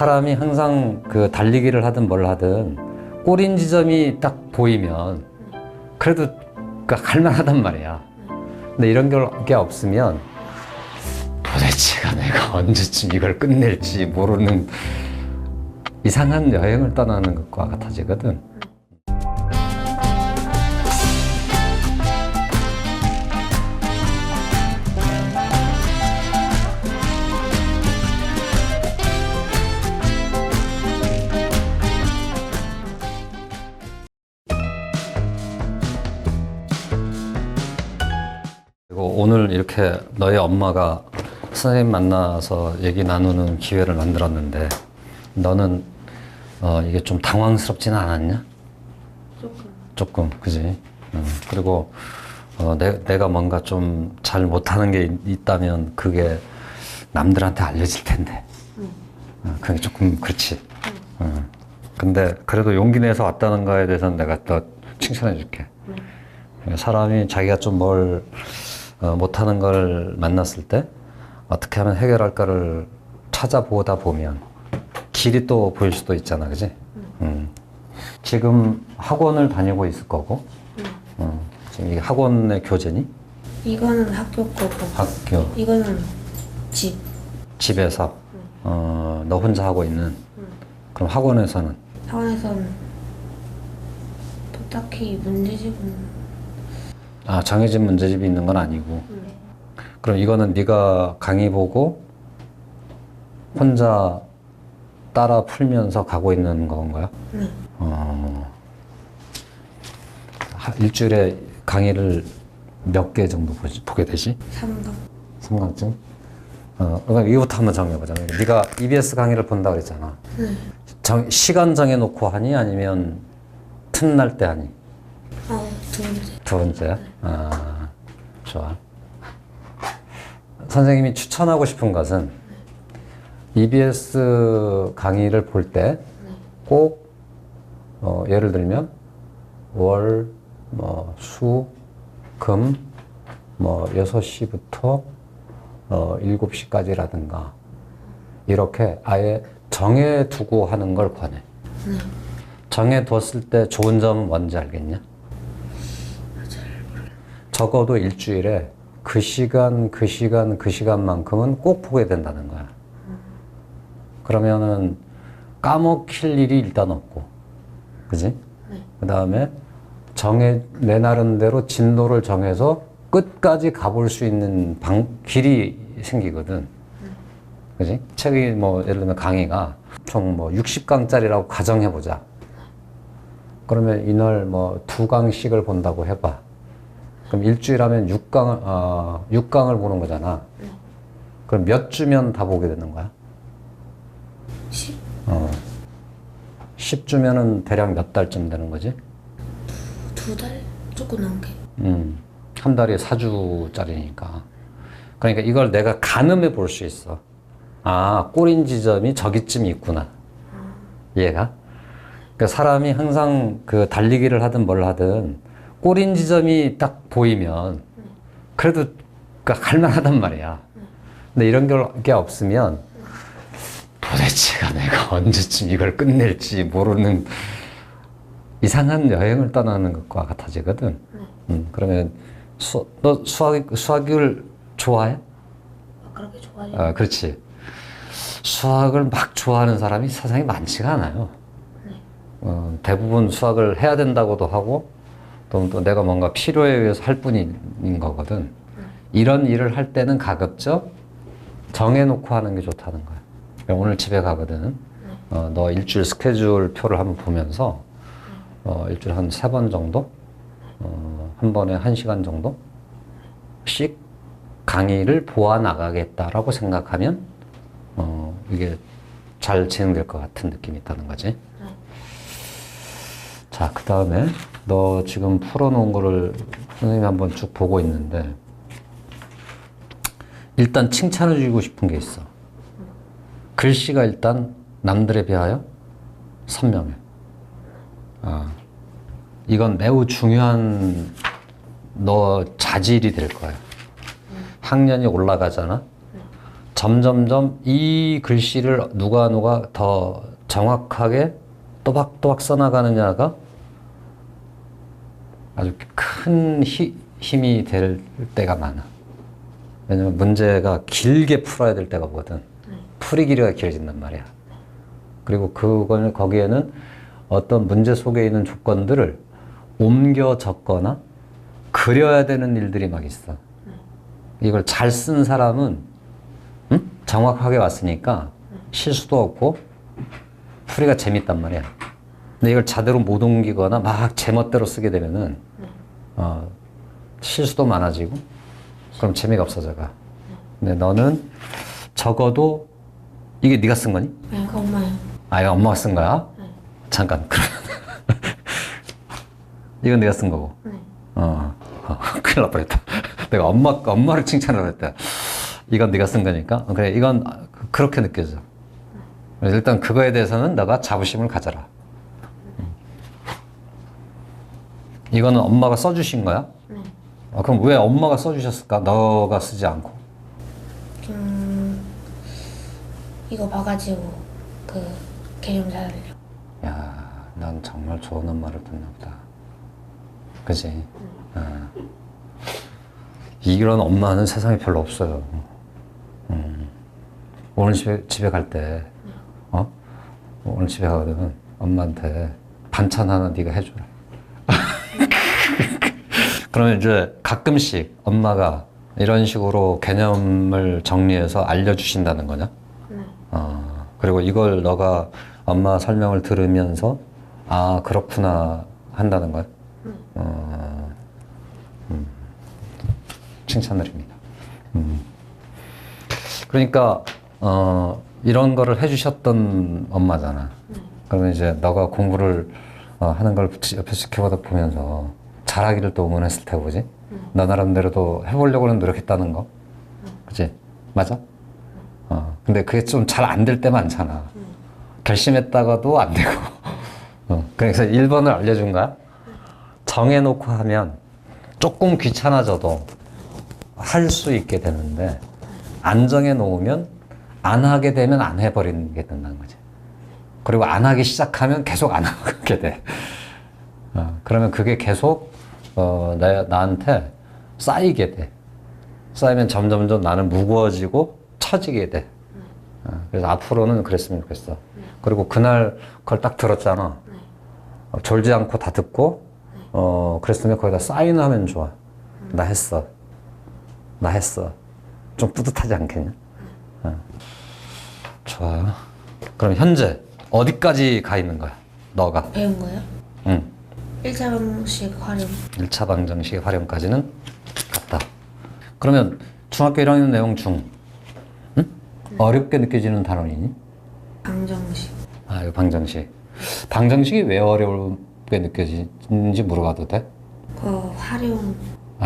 사람이 항상 그 달리기를 하든 뭘 하든 꼬린 지점이 딱 보이면 그래도 갈만하단 말이야. 근데 이런 게 없으면 도대체가 내가 언제쯤 이걸 끝낼지 모르는 이상한 여행을 떠나는 것과 같아지거든. 그리고 오늘 이렇게 너희 엄마가 선생님 만나서 얘기 나누는 기회를 만들었는데 너는 이게 좀 당황스럽지는 않았냐? 조금 그지? 그리고 내가 뭔가 좀 잘 못하는 게 있다면 그게 남들한테 알려질 텐데 그게 조금 그렇지. 근데 그래도 용기 내서 왔다는 거에 대해서는 내가 또 칭찬해 줄게. 사람이 자기가 좀 뭘 못하는 걸 만났을 때 어떻게 하면 해결할까를 찾아보다 보면 길이 또 보일 수도 있잖아, 그지? 지금 학원을 다니고 있을 거고, 지금 이게 학원의 교재니? 이거는 학교 거고. 학교. 이거는 집. 집에서, 너 혼자 하고 있는. 그럼 학원에서는? 학원에서는 또 딱히 문제집은. 정해진 문제집이 있는 건 아니고. 그럼 이거는 네가 강의 보고 혼자 따라 풀면서 가고 있는 건가요? 네. 일주일에 강의를 몇 개 정도 보게 되지? 3강. 3강쯤? 그럼 이거부터 한번 정해보자. 네가 EBS 강의를 본다 그랬잖아. 네. 시간 정해놓고 하니? 아니면 틈날 때 하니? 두 번째. 두 번째야? 좋아. 선생님이 추천하고 싶은 것은 EBS 강의를 볼 때 꼭 예를 들면 월, 수, 금, 6시부터 7시까지라든가 이렇게 아예 정해두고 하는 걸 권해. 정해뒀을 때 좋은 점은 뭔지 알겠냐? 적어도 일주일에 그 시간만큼은 꼭 보게 된다는 거야. 그러면은 까먹힐 일이 일단 없고, 그지? 그 다음에 내 나름대로 진도를 정해서 끝까지 가볼 수 있는 길이 생기거든. 그지? 책이 예를 들면 강의가 총 60강짜리라고 가정해보자. 그러면 이날 2강씩을 본다고 해봐. 그럼 일주일 하면 6강을 보는 거잖아. 그럼 몇 주면 다 보게 되는 거야? 10. 10주면은 대략 몇 달쯤 되는 거지? 2달? 조금 넘게. 한 달에 4주짜리니까. 그러니까 이걸 내가 가늠해 볼 수 있어. 꼬린 지점이 저기쯤 있구나. 이해가? 그러니까 사람이 항상 그 달리기를 하든 뭘 하든 꼬린 지점이 딱 보이면 그래도 갈만하단 말이야. 근데 이런 게 없으면 도대체가 내가 언제쯤 이걸 끝낼지 모르는 이상한 여행을 떠나는 것과 같아지거든. 그러면 너 수학을 좋아해? 그렇게 좋아해요? 그렇지. 수학을 막 좋아하는 사람이 세상에 많지가 않아요. 대부분 수학을 해야 된다고도 하고 또 내가 뭔가 필요에 의해서 할 뿐인 거거든. 이런 일을 할 때는 가급적 정해놓고 하는 게 좋다는 거야. 오늘 집에 가거든. 너 일주일 스케줄 표를 한번 보면서 일주일에 한 3번 정도? 한 번에 1시간 정도씩 강의를 보아 나가겠다라고 생각하면 이게 잘 진행될 것 같은 느낌이 있다는 거지. 자, 그 다음에 너 지금 풀어놓은 거를 선생님이 한번 쭉 보고 있는데 일단 칭찬해 주고 싶은 게 있어. 글씨가 일단 남들에 비하여 선명해. 이건 매우 중요한 너 자질이 될 거야. 학년이 올라가잖아. 점점점 이 글씨를 누가 더 정확하게 또박또박 써나가느냐가 아주 큰 힘이 될 때가 많아. 왜냐면 문제가 길게 풀어야 될 때가 오거든. 풀이 길이가 길어진단 말이야. 그리고 거기에는 어떤 문제 속에 있는 조건들을 옮겨 적거나 그려야 되는 일들이 막 있어. 이걸 잘 쓴 사람은 정확하게 왔으니까 실수도 없고 풀이가 재밌단 말이야. 근데 이걸 제대로 못 옮기거나 막 제멋대로 쓰게 되면은 실수도 많아지고 그럼 재미가 없어져가. 근데 너는 적어도 이게 네가 쓴 거니? 네, 그 엄마요. 아, 이거 엄마가 쓴 거야? 네. 잠깐. 그러면 이건 네가 쓴 거고. 네. 큰일 날 뻔했다. 내가 엄마를 칭찬을 했다. 이건 네가 쓴 거니까. 그래, 이건 그렇게 느껴져. 그래서 일단 그거에 대해서는 너가 자부심을 가져라. 이거는 엄마가 써주신 거야? 네. 그럼 왜 엄마가 써주셨을까? 너가 쓰지 않고. 이거 봐가지고 그 개념 찾으려고. 야, 난 정말 좋은 엄마를 뒀나 보다. 그지? 이런 엄마는 세상에 별로 없어요. 오늘 집에 갈 때, 오늘 집에 가거든. 엄마한테 반찬 하나 네가 해줘라. 그러면 이제 가끔씩 엄마가 이런 식으로 개념을 정리해서 알려주신다는 거냐? 네. 그리고 이걸 너가 엄마 설명을 들으면서 아, 그렇구나 한다는 거야? 칭찬드립니다. 그러니까 이런 거를 해주셨던 엄마잖아. 그러면 이제 너가 공부를 하는 걸 옆에서 지켜보다 보면서 잘하기를 또 응원했을 테고, 그지? 너 나름대로도 해보려고는 노력했다는 거. 그지? 맞아? 근데 그게 좀 잘 안 될 때 많잖아. 결심했다가도 안 되고. 그래서 1번을 알려준 거야. 정해놓고 하면 조금 귀찮아져도 할 수 있게 되는데, 안 정해놓으면 안 하게 되면 안 해버리는 게 된다는 거지. 그리고 안 하기 시작하면 계속 안 하게 돼. 그러면 그게 계속 나한테 쌓이게 돼. 쌓이면 점점점 나는 무거워지고 처지게 돼. 그래서 앞으로는 그랬으면 좋겠어. 그리고 그날 그걸 딱 들었잖아. 졸지 않고 다 듣고 그랬으면 거기다 사인하면 좋아. 나 했어. 좀 뿌듯하지 않겠냐? 좋아. 그럼 현재 어디까지 가 있는 거야? 너가? 배운 거요? 응. 1차 방식 활용. 1차 방정식 활용까지는 갔다. 그러면 중학교 1학년 내용 중 어렵게 느껴지는 단원이니? 방정식. 이거 방정식. 방정식이 왜 어렵게 느껴지는지 물어봐도 돼? 그 활용.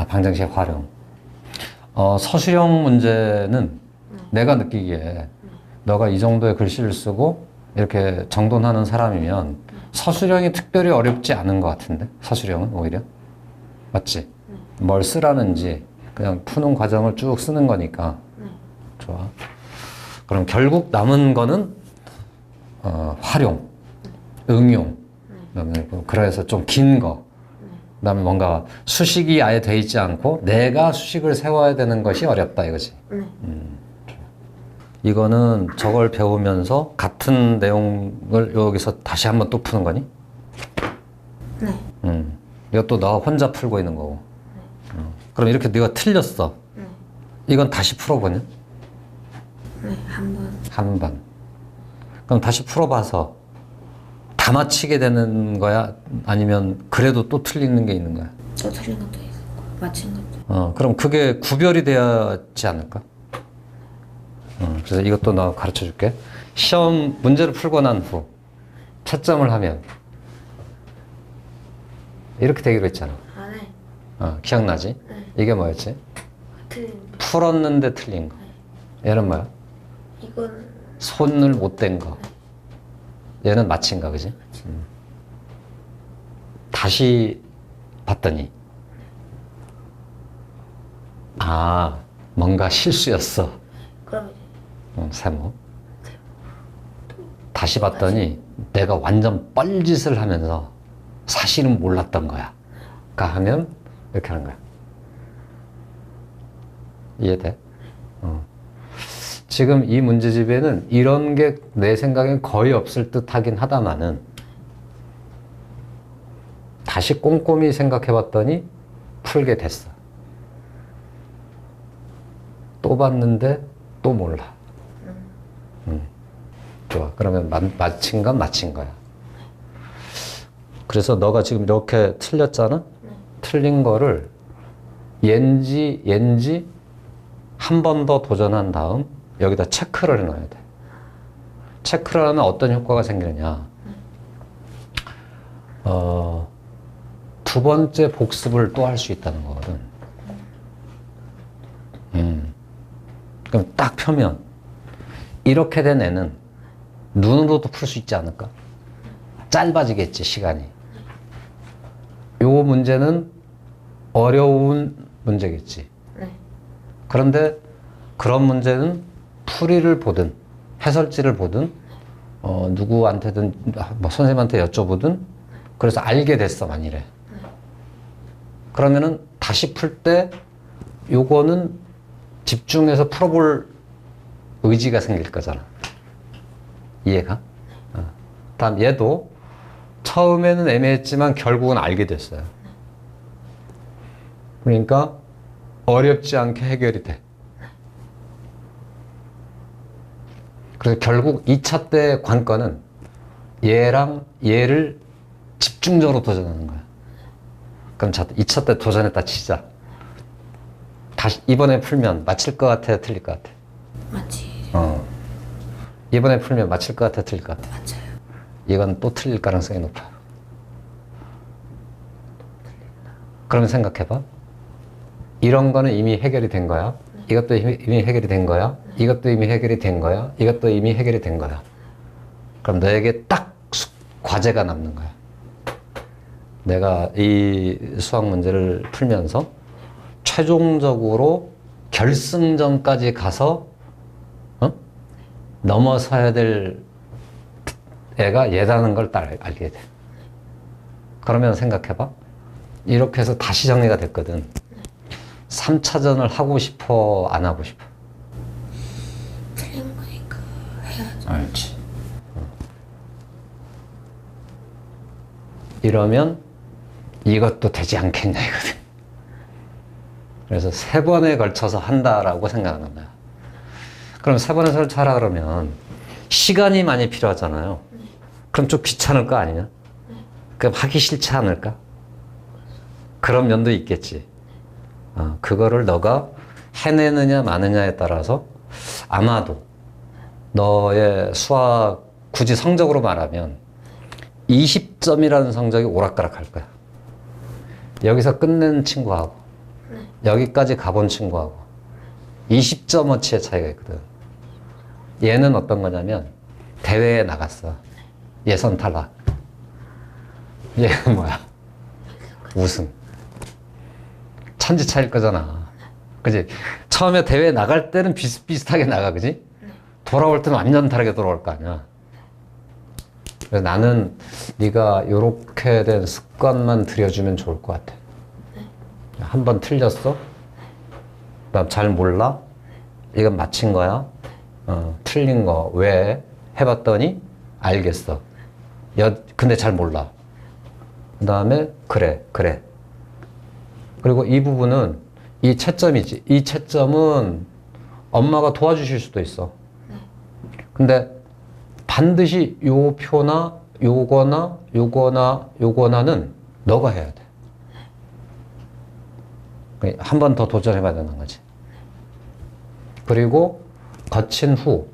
방정식 활용. 서술형 문제는 내가 느끼기에 너가 이 정도의 글씨를 쓰고 이렇게 정돈하는 사람이면 서술형이 특별히 어렵지 않은 것 같은데? 서술형은 오히려? 맞지? 뭘 쓰라는지 그냥 푸는 과정을 쭉 쓰는 거니까. 좋아. 그럼 결국 남은 거는 활용, 응용, 그다음에 그래서 좀 긴 거, 그다음에 뭔가 수식이 아예 돼 있지 않고 내가 수식을 세워야 되는 것이 어렵다 이거지. 이거는 저걸 배우면서 같은 내용을 여기서 다시 한번 또 푸는 거니? 네. 이것도 너 혼자 풀고 있는 거고. 그럼 이렇게 네가 틀렸어. 이건 다시 풀어보냐? 네, 한 번. 한 번. 그럼 다시 풀어봐서 다 맞히게 되는 거야? 아니면 그래도 또 틀리는 게 있는 거야? 또 틀린 것도 있고 맞힌 것도. 그럼 그게 구별이 되지 않을까? 그래서 이것도 나 가르쳐 줄게. 시험 문제를 풀고 난 후 채점을 하면 이렇게 되기로 했잖아. 네. 기억나지? 네. 이게 뭐였지? 틀린. 풀었는데 틀린 거. 얘는 뭐야? 이건 손을 못 댄 거. 얘는 맞힌 거, 그지? 다시 봤더니 뭔가 실수였어. 그럼 세모. 다시 봤더니 내가 완전 뻘짓을 하면서 사실은 몰랐던 거야. 그러니까 하면 이렇게 하는 거야. 이해돼? 지금 이 문제집에는 이런 게 내 생각엔 거의 없을 듯 하긴 하다마는 다시 꼼꼼히 생각해 봤더니 풀게 됐어. 또 봤는데 또 몰라. 좋아. 그러면 맞힌 건 맞힌 거야. 그래서 너가 지금 이렇게 틀렸잖아? 틀린 거를 옌지 한 번 더 도전한 다음 여기다 체크를 해놔야 돼. 체크를 하면 어떤 효과가 생기느냐. 두 번째 복습을 또 할 수 있다는 거거든. 그럼 딱 펴면 이렇게 된 애는 눈으로도 풀 수 있지 않을까? 짧아지겠지, 시간이. 요 문제는 어려운 문제겠지. 그런데 그런 문제는 풀이를 보든 해설지를 보든 누구한테든 뭐 선생님한테 여쭤보든 그래서 알게 됐어, 만일에. 그러면은 다시 풀 때 요거는 집중해서 풀어볼 의지가 생길 거잖아. 이해가? 다음 얘도 처음에는 애매했지만 결국은 알게 됐어요. 그러니까 어렵지 않게 해결이 돼. 그래서 결국 2차 때 관건은 얘랑 얘를 집중적으로 도전하는 거야. 그럼 2차 때 도전했다 치자. 다시 이번에 풀면 맞힐 것 같아, 틀릴 것 같아? 맞지. 이번에 풀면 맞힐 것 같아, 틀릴 것 같아? 맞아요. 이건 또 틀릴 가능성이 높아. 그러면 생각해봐. 이런 거는 이미 해결이 된 거야. 이것도 이미 해결이 된 거야. 이것도 이미 해결이 된 거야. 이것도 이미 해결이 된 거야. 그럼 너에게 딱 과제가 남는 거야. 내가 이 수학 문제를 풀면서 최종적으로 결승전까지 가서 넘어서야 될 애가 얘라는 걸 딱 알게 돼. 그러면 생각해봐. 이렇게 해서 다시 정리가 됐거든. 3차전을 하고 싶어, 안 하고 싶어? 틀린 거니까 해야죠. 알지. 이러면 이것도 되지 않겠냐 이거든. 그래서 3번에 걸쳐서 한다라고 생각하는 거야. 그럼 3번에 설치하라 그러면 시간이 많이 필요하잖아요. 그럼 좀 귀찮을 거 아니냐? 그럼 하기 싫지 않을까? 그런 면도 있겠지. 그거를 너가 해내느냐 마느냐에 따라서 아마도 너의 수학 굳이 성적으로 말하면 20점이라는 성적이 오락가락 할 거야. 여기서 끝낸 친구하고 여기까지 가본 친구하고 20점어치의 차이가 있거든. 얘는 어떤 거냐면 대회에 나갔어. 예선 탈락. 얘는 뭐야? 우승. 천지 차일 거잖아. 그지? 처음에 대회에 나갈 때는 비슷비슷하게 나가, 그지? 돌아올 때는 완전 다르게 돌아올 거 아니야. 그래서 나는 네가 요렇게 된 습관만 들여주면 좋을 것 같아. 한 번 틀렸어? 나 잘 몰라? 이건 맞힌 거야? 틀린 거 왜? 해봤더니 알겠어. 근데 잘 몰라. 그 다음에 그래. 그리고 이 부분은 이 채점이지. 이 채점은 엄마가 도와주실 수도 있어. 근데 반드시 요 표나 요거나는 너가 해야 돼. 한 번 더 도전해봐야 되는 거지. 그리고 거친 후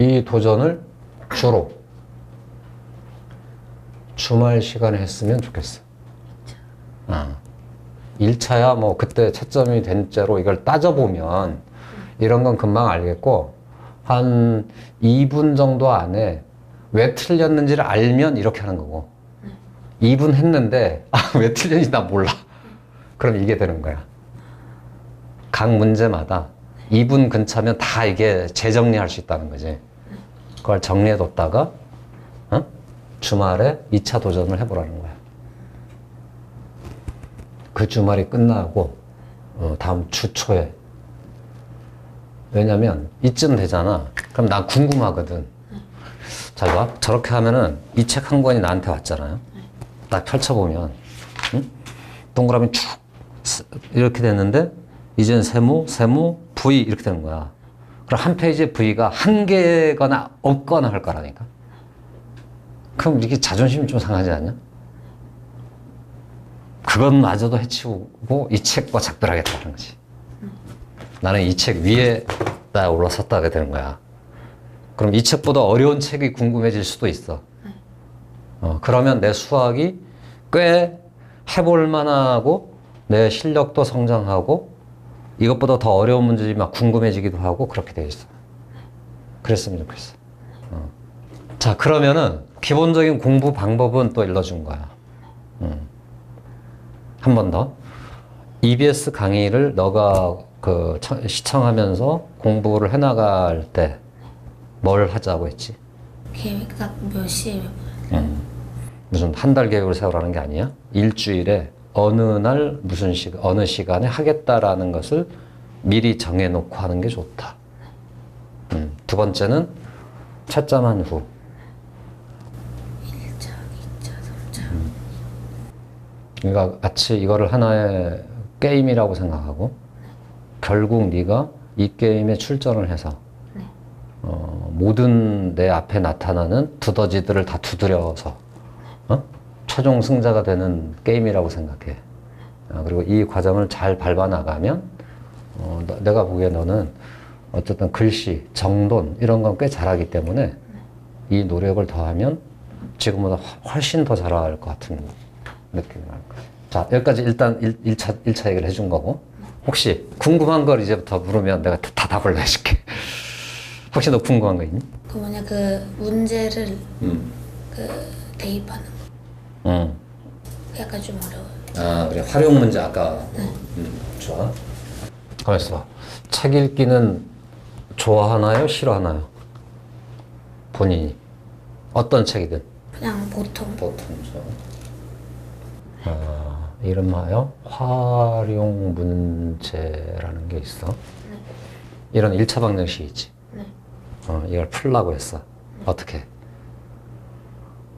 이 도전을 주로 주말 시간에 했으면 좋겠어. 1차야 뭐 그때 채점이 된 채로 이걸 따져보면 이런 건 금방 알겠고 한 2분 정도 안에 왜 틀렸는지를 알면 이렇게 하는 거고 2분 했는데 왜 틀렸는지 나 몰라. 그럼 이게 되는 거야. 각 문제마다 2분 근처면 다 이게 재정리할 수 있다는 거지. 그걸 정리해뒀다가 주말에 2차 도전을 해보라는 거야. 그 주말이 끝나고 다음 주 초에. 왜냐면 이쯤 되잖아. 그럼 난 궁금하거든. 잘 봐. 저렇게 하면은 이 책 한 권이 나한테 왔잖아요. 딱 펼쳐보면 동그라미 쭉 이렇게 됐는데 이젠 세모, V 이렇게 되는 거야. 그럼 한 페이지에 V가 한 개거나 없거나 할 거라니까. 그럼 이렇게 자존심이 좀 상하지 않냐? 그것마저도 해치우고 이 책과 작별하겠다는 거지. 나는 이 책 위에다 올라섰다가 되는 거야. 그럼 이 책보다 어려운 책이 궁금해질 수도 있어. 그러면 내 수학이 꽤 해볼 만하고 내 실력도 성장하고 이것보다 더 어려운 문제들이 막 궁금해지기도 하고 그렇게 돼 있어. 그랬으면 좋겠어. 자, 그러면은 기본적인 공부 방법은 또 일러준 거야. 한 번 더. EBS 강의를 너가 시청하면서 공부를 해나갈 때 뭘 하자고 했지? 계획 몇 시에 몇 분? 무슨 한 달 계획을 세우라는 게 아니야? 일주일에 어느 날 어느 시간에 하겠다라는 것을 미리 정해놓고 하는 게 좋다. 두 번째는 채점한 후 1차, 2차, 3차. 그러니까 마치 이거를 하나의 게임이라고 생각하고 결국 네가 이 게임에 출전을 해서 모든 내 앞에 나타나는 두더지들을 다 두드려서 최종 승자가 되는 게임이라고 생각해. 그리고 이 과정을 잘 밟아 나가면 내가 보기에 너는 어쨌든 글씨, 정돈 이런 건 꽤 잘하기 때문에 이 노력을 더하면 지금보다 훨씬 더 잘할 것 같은 느낌이 날 거야. 자, 여기까지 일단 1차 얘기를 해준 거고 혹시 궁금한 걸 이제부터 물으면 내가 다 답을 해줄게. 혹시 너 궁금한 거 있니? 그 뭐냐 그 문제를 그 대입하는 거. 약간 좀 어려워요. 아, 그래. 활용 문제 아까. 좋아. 가만 있어봐. 책 읽기는 좋아하나요? 싫어하나요? 본인이. 어떤 책이든. 그냥 보통. 보통 좋아. 이름하여 활용 문제라는 게 있어. 이런 1차 방정식이지. 네. 이걸 풀라고 했어. 어떻게?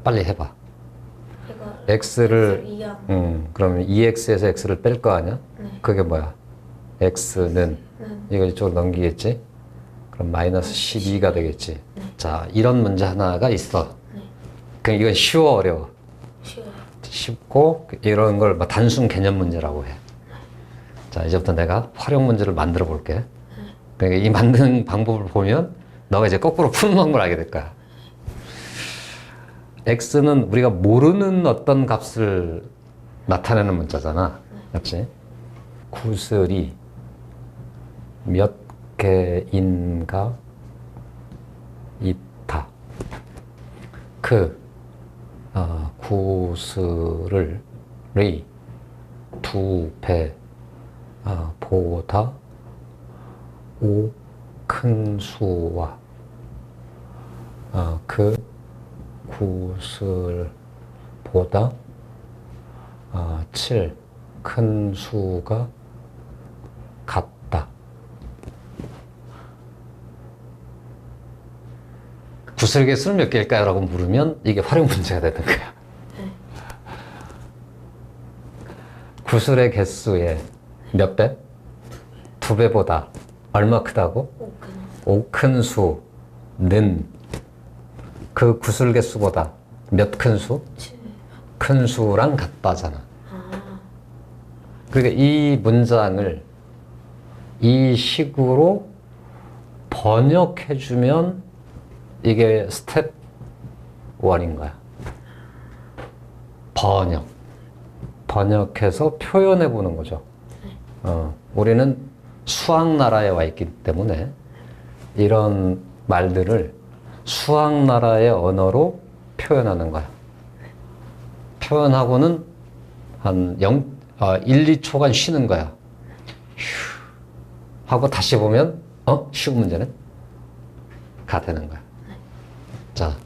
빨리 해봐. 이거 x를 이항. 그러면 2x에서 x를 뺄 거 아니야? 네. 그게 뭐야? x는 이거 이쪽으로 넘기겠지? 그럼 마이너스 12가 되겠지? 자, 이런 문제 하나가 있어. 그럼 이건 쉬워, 어려워? 쉬워요. 쉽고 이런 걸 단순 개념 문제라고 해. 자, 이제부터 내가 활용 문제를 만들어 볼게. 그러니까 이 만드는 방법을 보면 너가 이제 거꾸로 푸는 방법을 알게 될 거야. x는 우리가 모르는 어떤 값을 나타내는 문자잖아. 맞지? 구슬이 몇 개인가 있다. 구슬을 두 배 보다 큰 수와 그 구슬보다 7 큰 수가 같다. 구슬 개수는 몇 개일까요? 라고 물으면 이게 활용 문제가 되는 거야. 구슬의 개수의 몇 배? 2배보다 얼마 크다고? 5큰 수는 그 구슬 개수보다 몇 큰 수? 7. 큰 수랑 같다잖아. 그러니까 이 문장을 이 식으로 번역해주면 이게 스텝 1인 거야. 번역해서 표현해보는 거죠. 우리는 수학 나라에 와 있기 때문에 이런 말들을 수학 나라의 언어로 표현하는 거야. 표현하고는 한 1, 2초간 쉬는 거야. 휴 하고 다시 보면 쉬운 문제는 가 되는 거야. 자,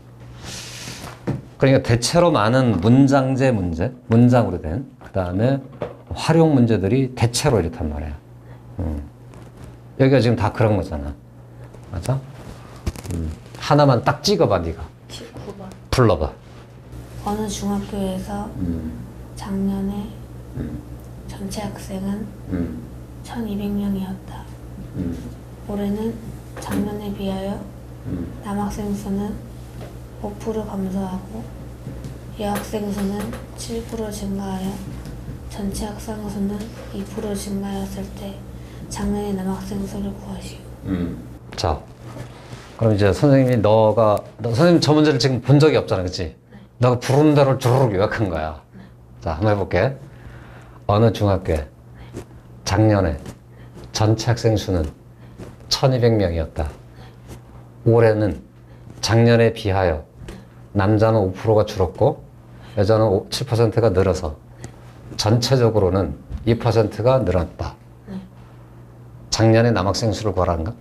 그러니까 대체로 많은 문장제 문제, 문장으로 된 그 다음에 활용 문제들이 대체로 이렇단 말이야. 여기가 지금 다 그런 거잖아. 맞아? 하나만 딱 찍어봐, 네가. 19번. 불러봐. 어느 중학교에서 작년에 전체 학생은 1200명이었다. 올해는 작년에 비하여 남학생 수는 5% 감소하고 여학생 수는 7% 증가하여 전체 학생 수는 2% 증가하였을 때 작년의 남학생 수를 구하시오. 자, 그럼 이제 선생님이 선생님 저 문제를 지금 본 적이 없잖아, 그치? 너가 부르는 대로 주르륵 요약한 거야. 자, 한번 해볼게. 어느 중학교에 작년에 전체 학생 수는 1200명이었다. 올해는 작년에 비하여 남자는 5%가 줄었고 여자는 7%가 늘어서 전체적으로는 2%가 늘었다. 작년에 남학생 수를 구하라는가?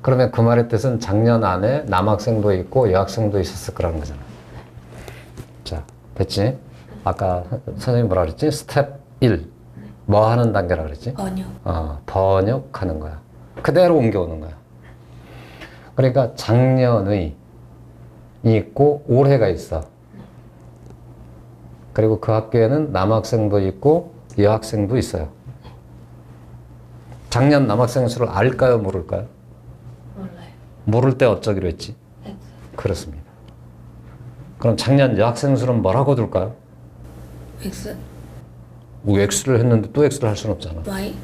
그러면 그 말의 뜻은 작년 안에 남학생도 있고 여학생도 있었을 거라는 거잖아. 자, 됐지? 아까 선생님이 뭐라 그랬지? 스텝 1. 뭐 하는 단계라 그랬지? 번역. 번역하는 거야. 그대로 옮겨오는 거야. 그러니까 작년의 있고 올해가 있어. 그리고 그 학교에는 남학생도 있고 여학생도 있어요. 작년 남학생 수를 알까요? 모를까요? 몰라요. 모를 때 어쩌기로 했지? X. 그렇습니다. 그럼 작년 여학생 수는 뭐라고 둘까요? X. X를 했는데 또 X를 할 수는 없잖아. Y.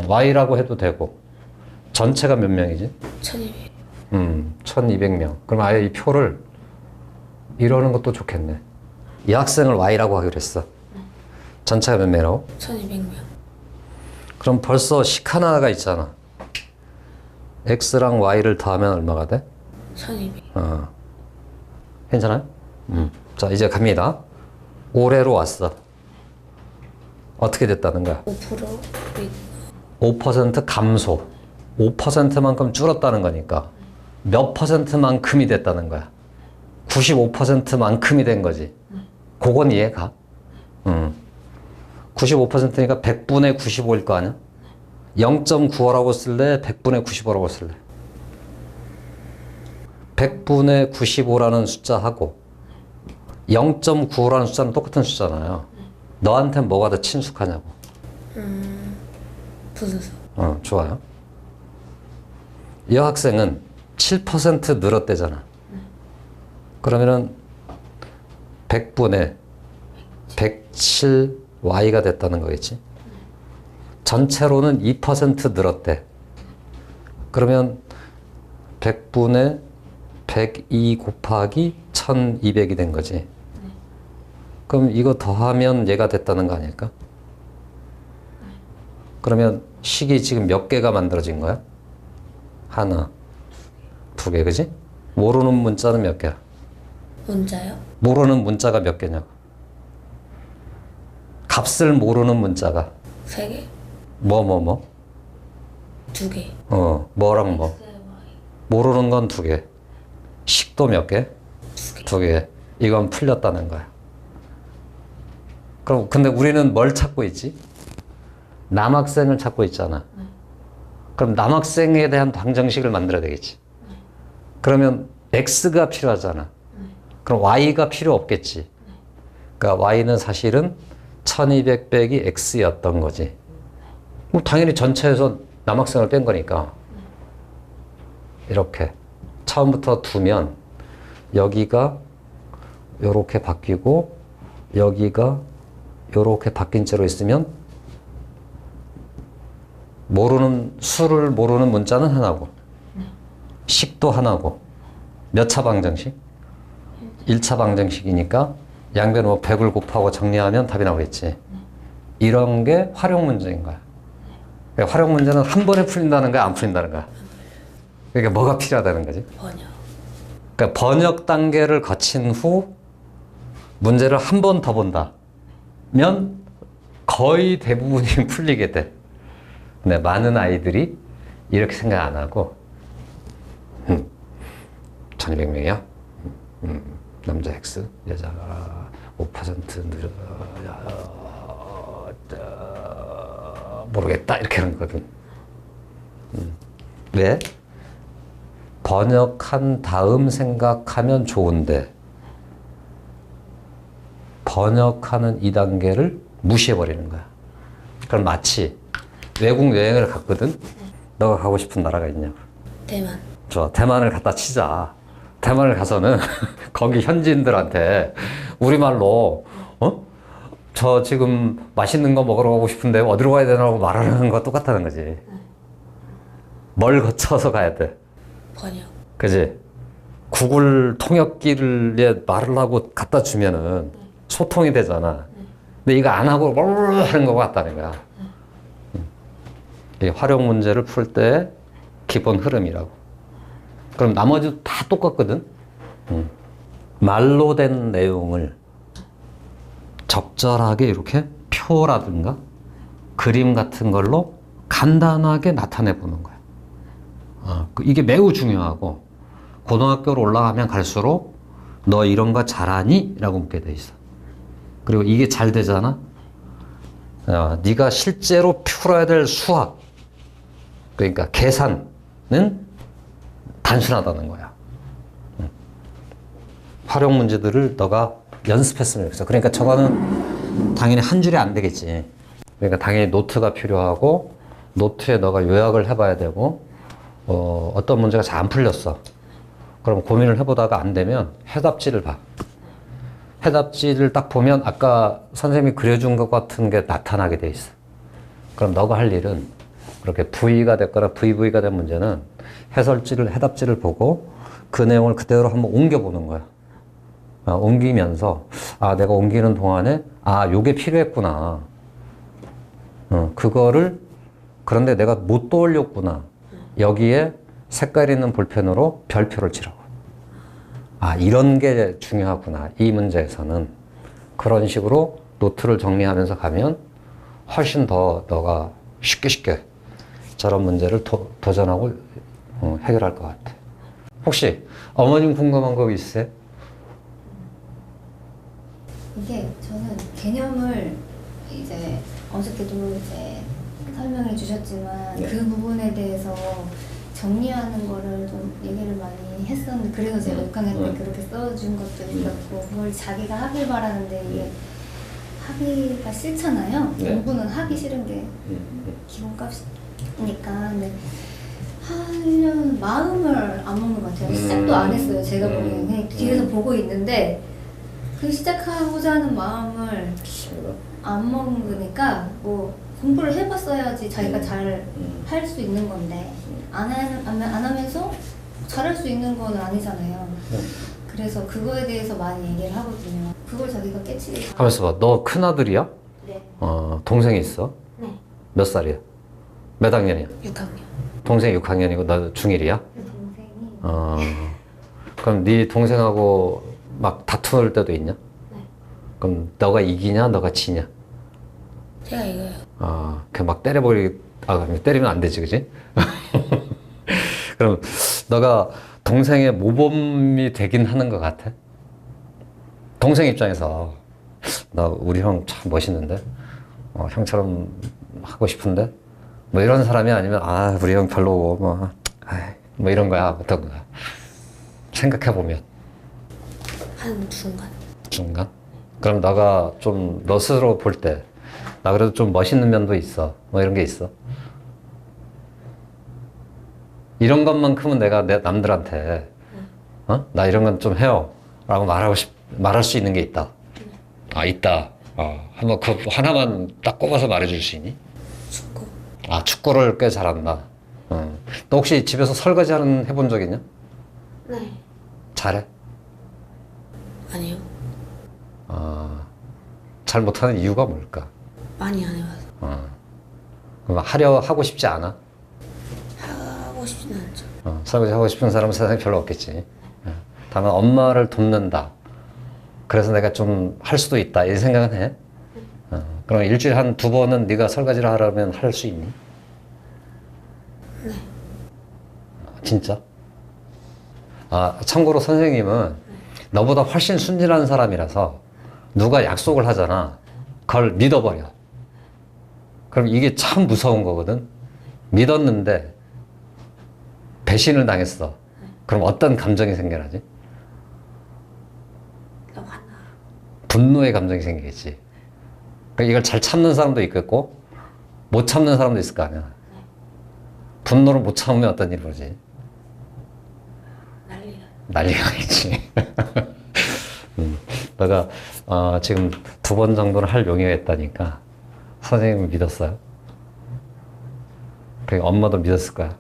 Y라고 해도 되고 전체가 몇 명이지? 1200. 1200명. 그럼 아예 이 표를 이러는 것도 좋겠네. 여학생을 Y라고 하기로 했어. 전체가 몇 명이라고? 1200명. 그럼 벌써 식 하나가 있잖아. X랑 Y를 더하면 얼마가 돼? 1200. 괜찮아요? 자, 이제 갑니다. 올해로 왔어. 어떻게 됐다는 거야? 5% 5% 감소. 5%만큼 줄었다는 거니까 몇 %만큼이 됐다는 거야? 95%만큼이 된 거지. 그건 이해가? 95%니까 100분의 95일 거 아니야? 0.95라고 쓸래? 100분의 95라고 쓸래? 100분의 95라는 숫자하고 0.95라는 숫자는 똑같은 숫자잖아요. 너한테 뭐가 더 친숙하냐고. 부수수. 좋아요. 여학생은 7% 늘었대잖아. 그러면은 100분의 107Y가 됐다는 거겠지. 전체로는 2% 늘었대. 그러면 100분의 102 곱하기 1200이 된 거지. 그럼 이거 더하면 얘가 됐다는 거 아닐까? 그러면 식이 지금 몇 개가 만들어진 거야? 하나, 두 개, 그지? 모르는 문자는 몇 개야? 문자요? 모르는 문자가 몇 개냐고. 값을 모르는 문자가 3개? 뭐? 2개. 뭐랑 뭐? 모르는 건 2개. 식도 몇 개? 2개. 2개. 이건 풀렸다는 거야. 그럼 근데 우리는 뭘 찾고 있지? 남학생을 찾고 있잖아. 그럼 남학생에 대한 방정식을 만들어야 되겠지. 그러면 X가 필요하잖아. 그럼 Y가 필요 없겠지. 그러니까 Y는 사실은 1200 빼기 X였던 거지. 그럼 당연히 전체에서 남학생을 뺀 거니까 이렇게 처음부터 두면 여기가 요렇게 바뀌고 여기가 요렇게 바뀐 채로 있으면 수를 모르는 문자는 하나고 식도 하나고 몇 차 방정식? 1차 방정식이니까 양변 100을 곱하고 정리하면 답이 나오겠지. 이런 게 활용 문제인 거야. 그러니까 활용 문제는 한 번에 풀린다는 거야, 안 풀린다는 거야? 그러니까 뭐가 필요하다는 거지? 번역. 그러니까 번역 단계를 거친 후 문제를 한 번 더 본다면 거의 대부분이 풀리게 돼. 근데 많은 아이들이 이렇게 생각 안 하고 1200명이야? 남자 X, 여자 5% 늘어, 모르겠다 이렇게 하는 거거든. 왜? 번역한 다음 생각하면 좋은데 번역하는 2단계를 무시해버리는 거야. 그럼 마치 외국 여행을 갔거든? 너가 가고 싶은 나라가 있냐고. 대만. 좋아. 대만을 갖다 치자. 대만을 가서는 거기 현지인들한테 우리말로 저 지금 맛있는 거 먹으러 가고 싶은데 어디로 가야 되나고 말하는 거 똑같다는 거지. 뭘 거쳐서 가야 돼? 번역. 그지? 구글 통역기를 말을 하고 갖다 주면은 소통이 되잖아. 근데 이거 안 하고 하는 거 같다는 거야. 이 활용 문제를 풀 때 기본 흐름이라고. 그럼 나머지도 다 똑같거든. 말로 된 내용을 적절하게 이렇게 표라든가 그림 같은 걸로 간단하게 나타내 보는 거야. 이게 매우 중요하고 고등학교로 올라가면 갈수록 너 이런 거 잘하니? 라고 묻게 돼 있어. 그리고 이게 잘 되잖아. 네가 실제로 풀어야 될 수학, 그러니까 계산은 단순하다는 거야. 활용 문제들을 너가 연습했으면 좋겠어. 그러니까 저거는 당연히 한 줄이 안 되겠지. 그러니까 당연히 노트가 필요하고 노트에 너가 요약을 해봐야 되고 어떤 문제가 잘 안 풀렸어. 그럼 고민을 해보다가 안 되면 해답지를 봐. 해답지를 딱 보면 아까 선생님이 그려준 것 같은 게 나타나게 돼 있어. 그럼 너가 할 일은 그렇게 V가 됐거나 VV가 된 문제는 해답지를 보고 그 내용을 그대로 한번 옮겨보는 거야. 옮기면서 내가 옮기는 동안에 요게 필요했구나. 그거를 그런데 내가 못 떠올렸구나. 여기에 색깔 있는 볼펜으로 별표를 치라고. 이런 게 중요하구나. 이 문제에서는. 그런 식으로 노트를 정리하면서 가면 훨씬 더 너가 쉽게 저런 문제를 도전하고 해결할 것 같아. 혹시 어머님 궁금한 거 있으세요? 이게 저는 개념을 이제 어저께도 이제 설명해 주셨지만 그 부분에 대해서 정리하는 거를 좀 얘기를 많이 했었는데 그래서 제가 6학년 때 그렇게 써준 것도 있었고 그걸 자기가 하길 바라는데 이게 하기가 싫잖아요. 공부는 하기 싫은 게 기본값이니까. 근데 하려는 마음을 안 먹는 것 같아요. 시작도 안 했어요. 제가 보기에는 그냥 뒤에서 보고 있는데 그 시작하고자 하는 마음을 안 먹으니까 뭐 공부를 해봤어야지 자기가 잘 할 수 있는 건데 안 하면서 잘할 수 있는 건 아니잖아요. 그래서 그거에 대해서 많이 얘기를 하거든요. 그걸 자기가 깨치게. 가만있어 봐. 너 큰아들이야? 네. 동생이 있어? 네. 몇 살이야? 몇 학년이야? 6학년. 동생이 6학년이고 너 중1이야? 동생이 그럼 네 동생하고 막 다툴 때도 있냐? 네. 그럼 너가 이기냐? 너가 지냐? 제가 이거요. 그냥 막 때리면 안 되지, 그지? 그럼 너가 동생의 모범이 되긴 하는 것 같아? 동생 입장에서 우리 형 참 멋있는데? 형처럼 하고 싶은데? 뭐 이런 사람이 아니면 우리 형 별로고 뭐 이런 거야. 어떤 거야? 생각해보면 한 중간. 그럼 너가 좀 너 스스로 볼 때 나 그래도 좀 멋있는 면도 있어. 뭐 이런 게 있어. 이런 것만큼은 내가 남들한테 나 이런 건 좀 해요 라고 말할 수 있는 게 있다. 있다. 한번 그 하나만 딱 꼽아서 말해줄 수 있니? 축구. 축구를 꽤 잘한다. 너 혹시 집에서 설거지 해본 적 있냐? 네. 잘해? 아니요. 잘 못하는 이유가 뭘까? 많이 안 해봐서. 그럼 하고 싶지 않아? 하고 싶진 않죠. 설거지 하고 싶은 사람은 세상에 별로 없겠지. 다만 엄마를 돕는다. 그래서 내가 좀 할 수도 있다. 이 생각은 해? 그럼 일주일에 한 2번은 네가 설거지를 하려면 할 수 있니? 진짜? 아, 참고로 선생님은 너보다 훨씬 순진한 사람이라서 누가 약속을 하잖아. 그걸 믿어버려. 그럼 이게 참 무서운 거거든. 믿었는데 배신을 당했어. 그럼 어떤 감정이 생겨나지? 너무 화나. 분노의 감정이 생기겠지. 그러니까 이걸 잘 참는 사람도 있겠고 못 참는 사람도 있을 거 아니야. 분노를 못 참으면 어떤 일이 벌어지? 난리가 있지. 내가 지금 2번 정도는 할 용의가 있다니까 선생님을 믿었어요. 그리고 엄마도 믿었을 거야.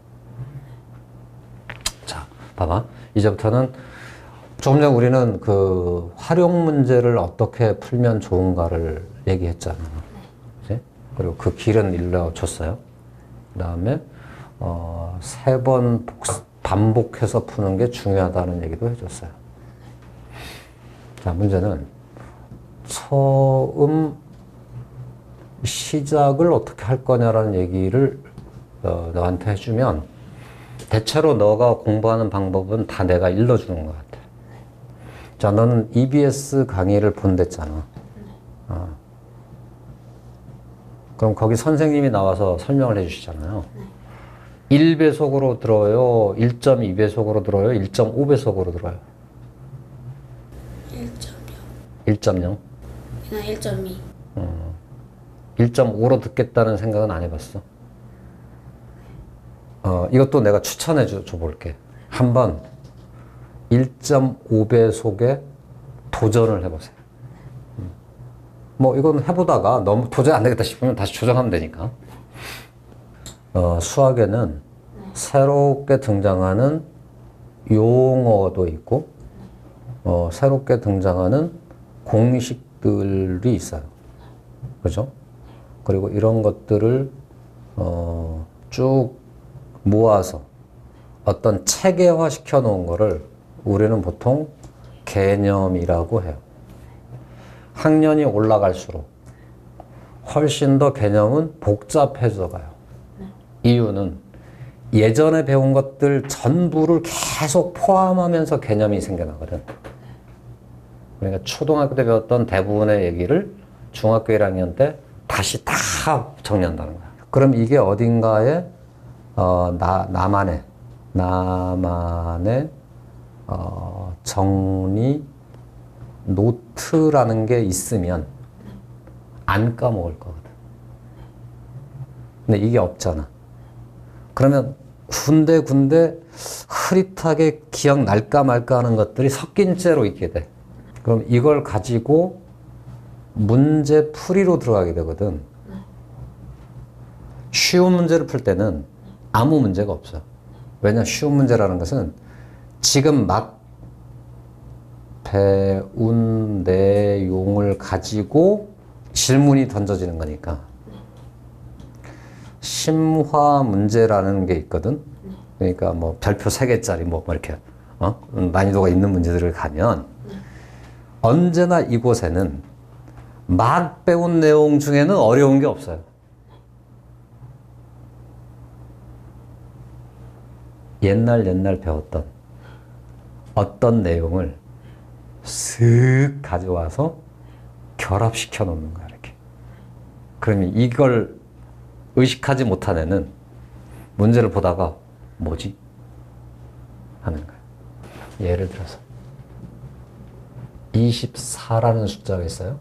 자, 봐봐. 이제부터는 조금 전 우리는 그 활용 문제를 어떻게 풀면 좋은가를 얘기했잖아. 그치? 그리고 그 길은 일러줬어요. 그 다음에 3번 반복해서 푸는 게 중요하다는 얘기도 해줬어요. 자, 문제는 처음 시작을 어떻게 할 거냐라는 얘기를 너한테 해주면 대체로 너가 공부하는 방법은 다 내가 일러주는 것 같아. 자, 너는 EBS 강의를 본댔잖아. 그럼 거기 선생님이 나와서 설명을 해주시잖아요. 1배속으로 들어요? 1.2배속으로 들어요? 1.5배속으로 들어요? 1.0. 1.0? 그냥 1.2. 1.5로 듣겠다는 생각은 안 해봤어? 이것도 내가 추천해 줘 볼게. 한번 1.5배속에 도전을 해보세요. 뭐 이건 해보다가 너무 도저히 안 되겠다 싶으면 다시 조정하면 되니까. 수학에는 새롭게 등장하는 용어도 있고 새롭게 등장하는 공식들이 있어요. 그죠? 그리고 이런 것들을 쭉 모아서 어떤 체계화 시켜 놓은 거를 우리는 보통 개념이라고 해요. 학년이 올라갈수록 훨씬 더 개념은 복잡해져 가요. 이유는 예전에 배운 것들 전부를 계속 포함하면서 개념이 생겨나거든. 그러니까 초등학교 때 배웠던 대부분의 얘기를 중학교 1학년 때 다시 다 정리한다는 거야. 그럼 이게 어딘가에 나만의 정리 노트라는 게 있으면 안 까먹을 거거든. 근데 이게 없잖아. 그러면 군데 흐릿하게 기억날까 말까 하는 것들이 섞인 채로 있게 돼. 그럼 이걸 가지고 문제 풀이로 들어가게 되거든. 쉬운 문제를 풀 때는 아무 문제가 없어. 왜냐, 쉬운 문제라는 것은 지금 막 배운 내용을 가지고 질문이 던져지는 거니까. 심화 문제라는 게 있거든. 그러니까 뭐 별표 3개짜리 뭐 이렇게 난이도가 있는 문제들을 가면 언제나 이곳에는 막 배운 내용 중에는 어려운 게 없어요. 옛날 배웠던 어떤 내용을 쓱 가져와서 결합시켜 놓는 거야, 이렇게. 그러면 이걸 의식하지 못한 애는 문제를 보다가 뭐지? 하는 거야. 예를 들어서 24라는 숫자가 있어요.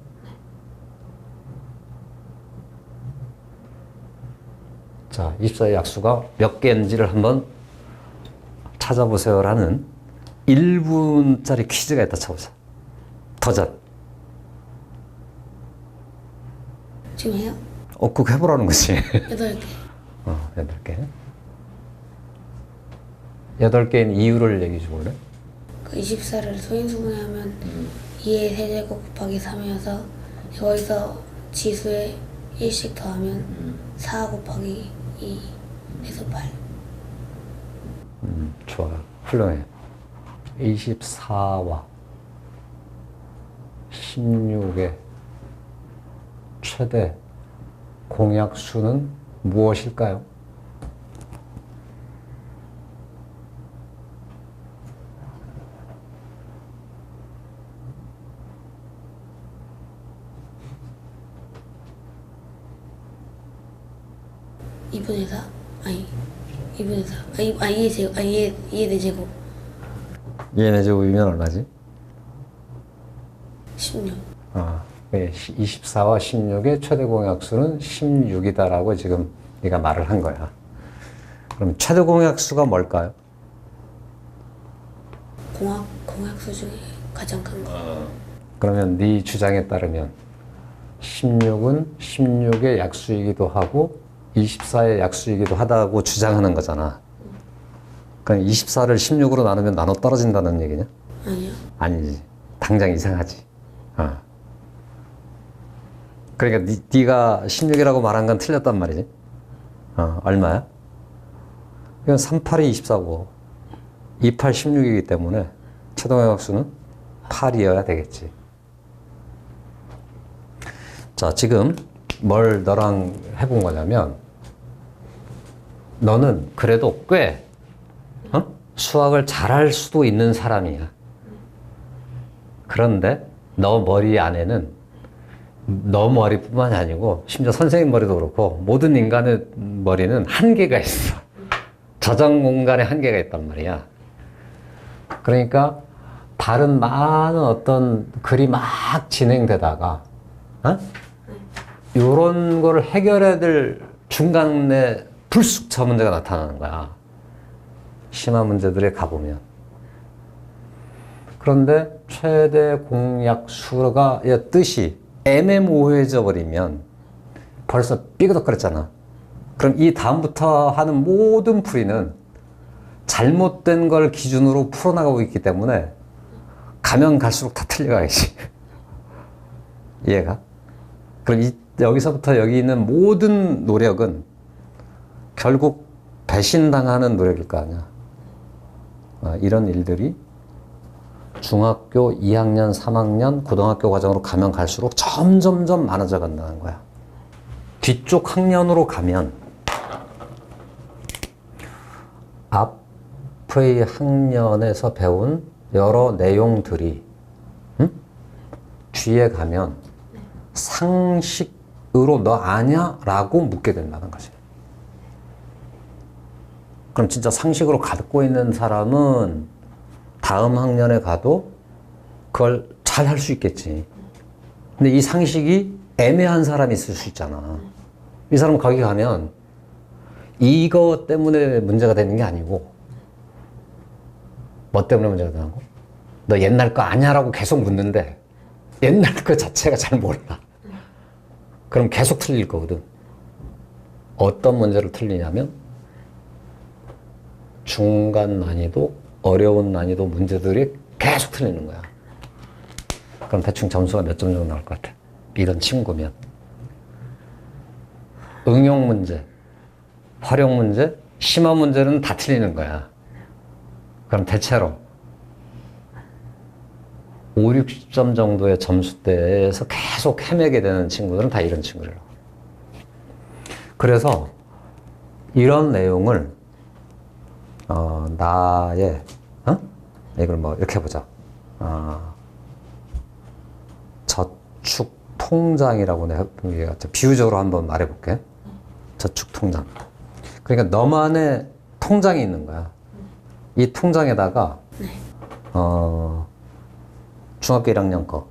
자, 24의 약수가 몇 개인지를 한번 찾아보세요라는 1분짜리 퀴즈가 있다 쳐보세요. 도전. 지금 해요? 그거 해보라는 거지. 8개. 8개. 8개인 이유를 얘기해 줄래? 그 24를 소인수분해하면 2의 세제곱 곱하기 3이어서 여기서 지수에 1씩 더하면 4 곱하기 2 해서 8. 좋아. 훌륭해. 24와 16의 최대 공약수는 무엇일까요? 2분의 4? 아니 2분의 4 2의 제곱 2의 4제곱 2의 제곱이면 얼마지? 16 24와 16의 최대 공약수는 16이다라고 지금 네가 말을 한 거야. 그럼 최대 공약수가 뭘까요? 공약수 중에 가장 큰 거. 그러면 네 주장에 따르면 16은 16의 약수이기도 하고 24의 약수이기도 하다고 주장하는 거잖아. 그럼 24를 16으로 나누면 나눠 떨어진다는 얘기냐? 아니요. 아니지. 당장 이상하지. 그러니까 네가 16이라고 말한 건 틀렸단 말이지. 얼마야? 이건 38이 24고 28, 16이기 때문에 최대공약수는 8이어야 되겠지. 자, 지금 뭘 너랑 해본 거냐면 너는 그래도 꽤 수학을 잘할 수도 있는 사람이야. 그런데 너 머리 안에는 너 머리뿐만이 아니고 심지어 선생님 머리도 그렇고 모든 인간의 머리는 한계가 있어. 저장 공간에 한계가 있단 말이야. 그러니까 다른 많은 어떤 글이 막 진행되다가 이런 거를 해결해야 될 중간에 불쑥 저 문제가 나타나는 거야. 심한 문제들에 가보면. 그런데 최대 공약수가 뜻이 애매모호해져 버리면 벌써 삐그덕거렸잖아. 그럼 이 다음부터 하는 모든 풀이는 잘못된 걸 기준으로 풀어나가고 있기 때문에 가면 갈수록 다 틀려가야지. 이해가? 그럼 여기서부터 여기 있는 모든 노력은 결국 배신당하는 노력일 거 아니야. 이런 일들이 중학교 2학년, 3학년, 고등학교 과정으로 가면 갈수록 점점점 많아져 간다는 거야. 뒤쪽 학년으로 가면 앞의 학년에서 배운 여러 내용들이 뒤에 가면 상식으로 너 아냐? 라고 묻게 된다는 거지. 그럼 진짜 상식으로 갖고 있는 사람은 다음 학년에 가도 그걸 잘 할 수 있겠지. 근데 이 상식이 애매한 사람이 있을 수 있잖아. 이 사람은 거기 가면 이거 때문에 문제가 되는 게 아니고 뭐 때문에 문제가 되는 거? 너 옛날 거 아냐? 라고 계속 묻는데 옛날 거 자체가 잘 몰라. 그럼 계속 틀릴 거거든. 어떤 문제를 틀리냐면 중간 난이도, 어려운 난이도 문제들이 계속 틀리는 거야. 그럼 대충 점수가 몇 점 정도 나올 것 같아? 이런 친구면. 응용 문제, 활용 문제, 심화 문제는 다 틀리는 거야. 그럼 대체로 5, 60점 정도의 점수대에서 계속 헤매게 되는 친구들은 다 이런 친구들이라고. 그래서 이런 내용을 나의 이걸 뭐 이렇게 해보자. 저축 통장이라고 내가 비유적으로 한번 말해볼게. 저축 통장. 그러니까 너만의 통장이 있는 거야. 이 통장에다가 중학교 1학년 거,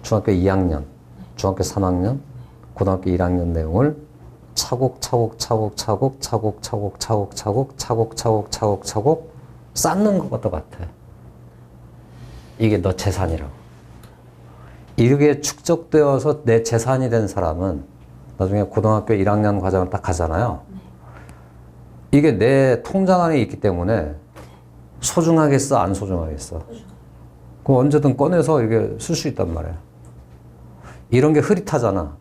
중학교 2학년, 중학교 3학년, 고등학교 1학년 내용을 차곡차곡 쌓는 것과 똑같아. 이게 너 재산이라고. 이렇게 축적되어서 내 재산이 된 사람은 나중에 고등학교 1학년 과정을 딱 가잖아요. 이게 내 통장 안에 있기 때문에 소중하겠어, 안 소중하겠어? 그럼 언제든 꺼내서 이게 쓸 수 있단 말이야. 이런 게 흐릿하잖아.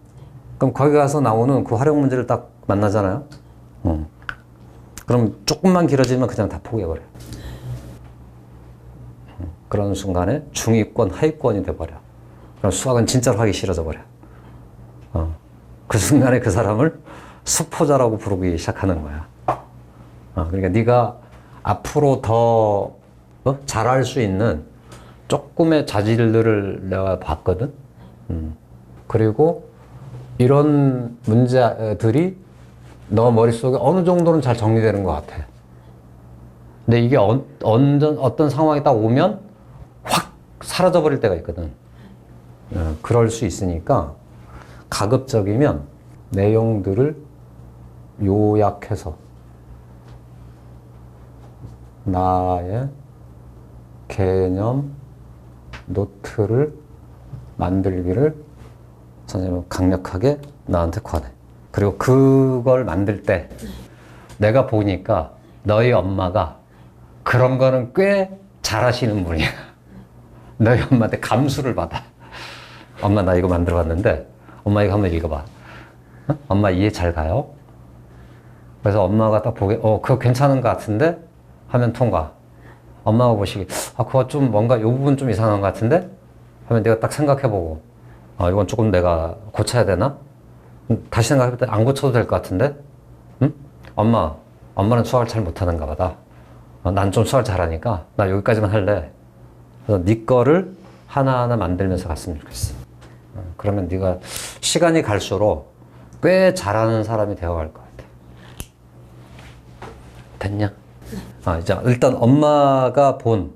그럼 거기 가서 나오는 그 활용 문제를 딱 만나잖아요. 그럼 조금만 길어지면 그냥 다 포기해버려. 그런 순간에 중위권, 하위권이 돼버려. 그럼 수학은 진짜로 하기 싫어져 버려. 그 순간에 그 사람을 수포자라고 부르기 시작하는 거야. 그러니까 네가 앞으로 더 잘할 수 있는 조금의 자질들을 내가 봤거든. 그리고 이런 문제들이 너 머릿속에 어느 정도는 잘 정리되는 것 같아. 근데 이게 어떤 상황이 딱 오면 확 사라져버릴 때가 있거든. 그럴 수 있으니까 가급적이면 내용들을 요약해서 나의 개념 노트를 만들기를 선생님은 강력하게 나한테 권해. 그리고 그걸 만들 때 내가 보니까 너희 엄마가 그런 거는 꽤 잘하시는 분이야. 너희 엄마한테 감수를 받아. 엄마 나 이거 만들어 봤는데 엄마 이거 한번 읽어봐. 어? 엄마 이해 잘 가요? 그래서 엄마가 딱 보게 그거 괜찮은 것 같은데? 하면 통과. 엄마가 보시기 그거 좀 뭔가 이 부분 좀 이상한 것 같은데? 하면 내가 딱 생각해보고 이건 조금 내가 고쳐야 되나? 다시 생각해볼 때 안 고쳐도 될 것 같은데? 응? 엄마는 수학을 잘 못하는가 보다. 난 좀 수학을 잘하니까 나 여기까지만 할래. 그래서 네 거를 하나하나 만들면서 갔으면 좋겠어. 그러면 네가 시간이 갈수록 꽤 잘하는 사람이 되어갈 것 같아. 됐냐? 이제 일단 엄마가 본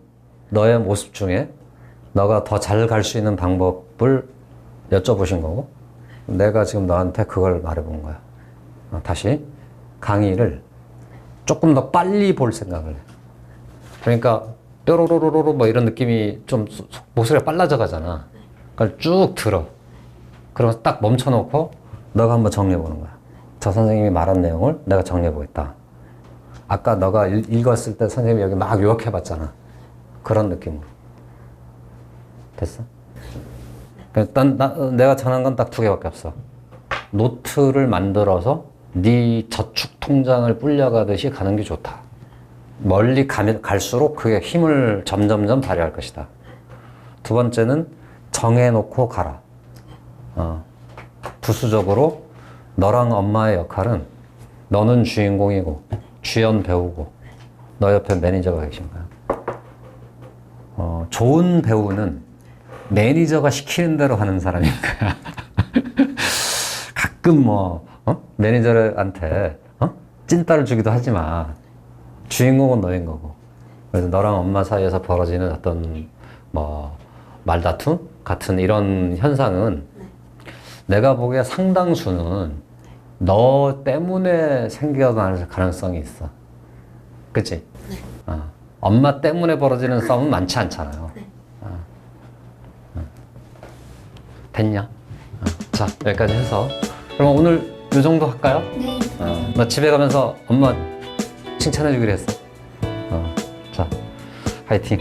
너의 모습 중에 너가 더 잘 갈 수 있는 방법을 여쭤보신 거고, 내가 지금 너한테 그걸 말해본 거야. 다시 강의를 조금 더 빨리 볼 생각을 해. 그러니까 뾰로로로로 뭐 이런 느낌이 좀 목소리가 빨라져 가잖아. 그걸 쭉 들어. 그러면서 딱 멈춰놓고 너가 한번 정리해보는 거야. 저 선생님이 말한 내용을 내가 정리해보겠다. 아까 너가 읽었을 때 선생님이 여기 막 요약해봤잖아. 그런 느낌으로. 됐어? 일단 내가 전한 건 딱 2개밖에 없어. 노트를 만들어서 네 저축 통장을 불려가듯이 가는 게 좋다. 멀리 갈수록 그게 힘을 점점점 발휘할 것이다. 2번째는 정해놓고 가라. 부수적으로 너랑 엄마의 역할은 너는 주인공이고 주연 배우고 너 옆에 매니저가 계신 거야. 좋은 배우는 매니저가 시키는 대로 하는 사람인 거야. 가끔 매니저한테 찐따를 주기도 하지만 주인공은 너인 거고. 그래서 너랑 엄마 사이에서 벌어지는 어떤 말다툼 같은 이런 현상은 내가 보기에 상당수는 너 때문에 생겨날 가능성이 있어. 그치? 네. 엄마 때문에 벌어지는 싸움은 많지 않잖아요. 네. 됐냐? 자, 여기까지 해서. 그럼 오늘 이 정도 할까요? 네. 너 집에 가면서 엄마 칭찬해주기로 했어. 자, 화이팅.